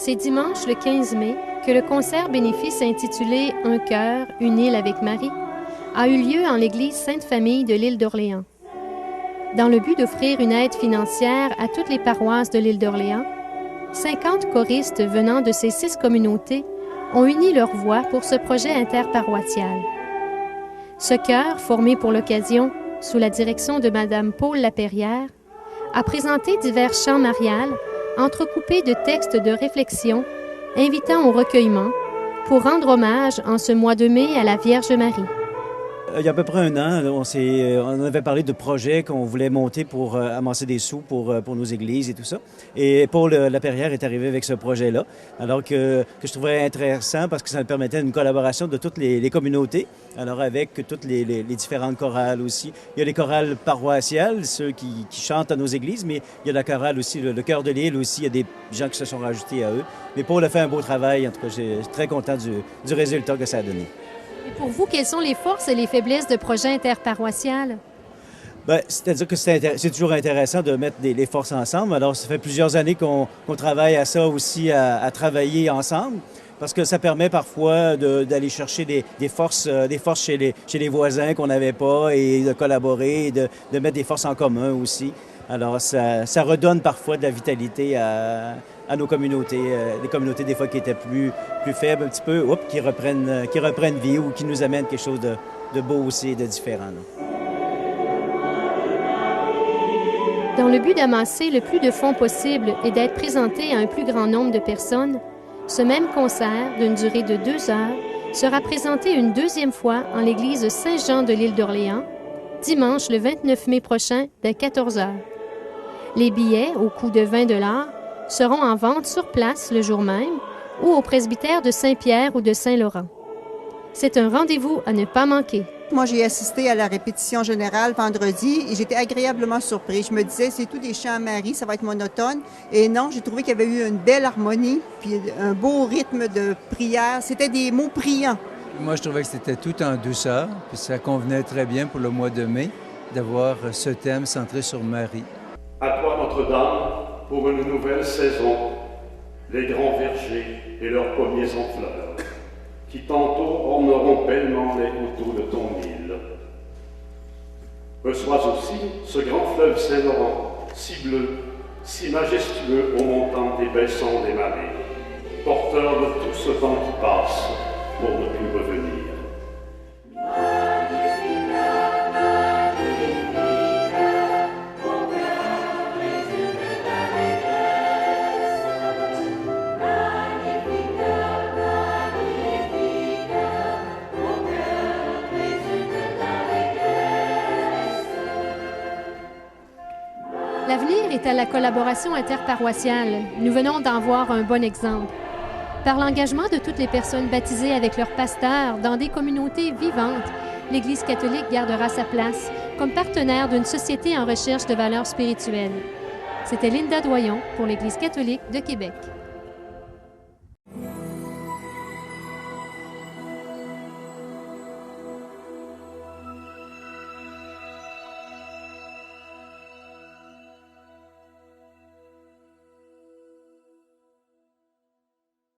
C'est dimanche le 15 mai que le concert bénéfice intitulé « Un cœur, une île avec Marie » a eu lieu en l'église Sainte-Famille de l'île d'Orléans. Dans le but d'offrir une aide financière à toutes les paroisses de l'île d'Orléans, 50 choristes venant de ces 6 communautés ont uni leurs voix pour ce projet interparoissial. Ce chœur, formé pour l'occasion sous la direction de Mme Paul Laperrière, a présenté divers chants mariales entrecoupés de textes de réflexion invitant au recueillement pour rendre hommage en ce mois de mai à la Vierge Marie. Il y a à peu près un an, on avait parlé de projets qu'on voulait monter pour amasser des sous pour nos églises et tout ça. Et Paul Laperrière est arrivé avec ce projet-là, alors que je trouvais intéressant parce que ça permettait une collaboration de toutes les communautés, alors avec toutes les différentes chorales aussi. Il y a les chorales paroissiales, ceux qui chantent à nos églises, mais il y a la chorale aussi, le chœur de l'île aussi, il y a des gens qui se sont rajoutés à eux. Mais Paul a fait un beau travail, en tout cas, je suis très content du résultat que ça a donné. Et pour vous, quelles sont les forces et les faiblesses de projets interparoissial? Bien, c'est-à-dire que c'est toujours intéressant de mettre les forces ensemble. Alors, ça fait plusieurs années qu'on travaille à ça aussi, à travailler ensemble, parce que ça permet parfois d'aller chercher des forces chez les voisins qu'on n'avait pas et de collaborer, et de mettre des forces en commun aussi. Alors, ça redonne parfois de la vitalité à nos communautés, des communautés des fois qui étaient plus faibles un petit peu, qui reprennent vie ou qui nous amènent quelque chose de beau aussi et de différent. Là. Dans le but d'amasser le plus de fonds possible et d'être présenté à un plus grand nombre de personnes, ce même concert, d'une durée de 2 heures, sera présenté une 2e fois en l'église Saint-Jean de l'île d'Orléans, dimanche le 29 mai prochain, dès 14 heures. Les billets, au coût de 20 $, seront en vente sur place le jour même ou au presbytère de Saint-Pierre ou de Saint-Laurent. C'est un rendez-vous à ne pas manquer. Moi, j'ai assisté à la répétition générale vendredi et j'étais agréablement surpris. Je me disais, c'est tout des chants à Marie, ça va être monotone. Et non, j'ai trouvé qu'il y avait eu une belle harmonie, puis un beau rythme de prière. C'était des mots priants. Moi, je trouvais que c'était tout en douceur, puis ça convenait très bien pour le mois de mai d'avoir ce thème centré sur Marie. À toi, Notre-Dame, pour une nouvelle saison, les grands vergers et leurs pommiers en fleurs, qui tantôt orneront bellement les coteaux de ton île. Reçois aussi ce grand fleuve Saint-Laurent, si bleu, si majestueux au montant des baissons des marées, porteur de tout ce temps qui passe pour ne plus revenir. L'avenir est à la collaboration interparoissiale. Nous venons d'en voir un bon exemple. Par l'engagement de toutes les personnes baptisées avec leur pasteur dans des communautés vivantes, l'Église catholique gardera sa place comme partenaire d'une société en recherche de valeurs spirituelles. C'était Linda Doyon pour l'Église catholique de Québec.